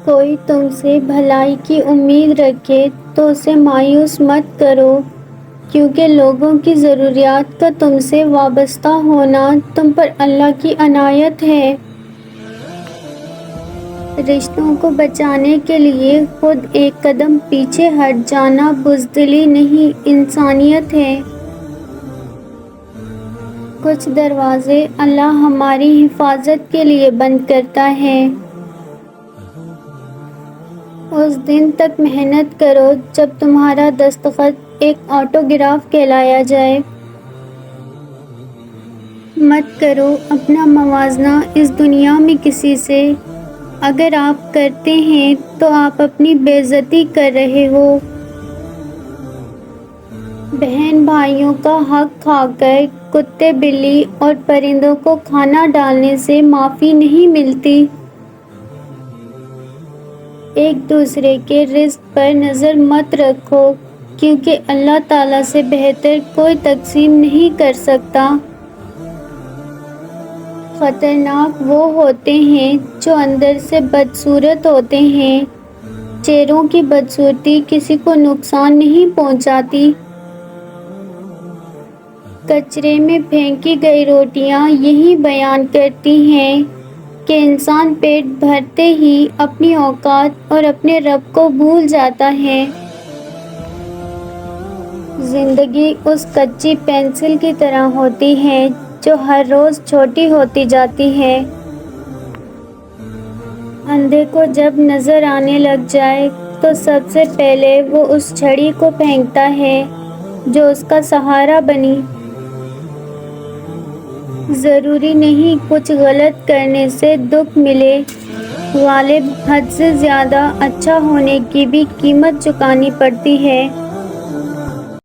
کوئی تم سے بھلائی کی امید رکھے تو اسے مایوس مت کرو، کیونکہ لوگوں کی ضروریات کا تم سے وابستہ ہونا تم پر اللہ کی عنایت ہے۔ رشتوں کو بچانے کے لیے خود ایک قدم پیچھے ہٹ جانا بزدلی نہیں، انسانیت ہے۔ کچھ دروازے اللہ ہماری حفاظت کے لیے بند کرتا ہے۔ اس دن تک محنت کرو جب تمہارا دستخط ایک آٹوگراف کہلایا جائے۔ مت کرو اپنا موازنہ اس دنیا میں کسی سے، اگر آپ کرتے ہیں تو آپ اپنی بے عزتی کر رہے ہو۔ بہن بھائیوں کا حق کھا کر کتے بلی اور پرندوں کو کھانا ڈالنے سے معافی نہیں ملتی۔ ایک دوسرے کے رزق پر نظر مت رکھو، کیونکہ اللہ تعالیٰ سے بہتر کوئی تقسیم نہیں کر سکتا۔ خطرناک وہ ہوتے ہیں جو اندر سے بدصورت ہوتے ہیں۔ چہروں کی بدصورتی کسی کو نقصان نہیں پہنچاتی۔ کچرے میں پھینکی گئی روٹیاں یہی بیان کرتی ہیں کہ انسان پیٹ بھرتے ہی اپنی اوقات اور اپنے رب کو بھول جاتا ہے۔ زندگی اس کچی پینسل کی طرح ہوتی ہے جو ہر روز چھوٹی ہوتی جاتی ہے۔ اندھے کو جب نظر آنے لگ جائے تو سب سے پہلے وہ اس چھڑی کو پھینکتا ہے جو اس کا سہارا بنی۔ ضروری نہیں کچھ غلط کرنے سے دکھ ملے، غالب حد سے زیادہ اچھا ہونے کی بھی قیمت چکانی پڑتی ہے۔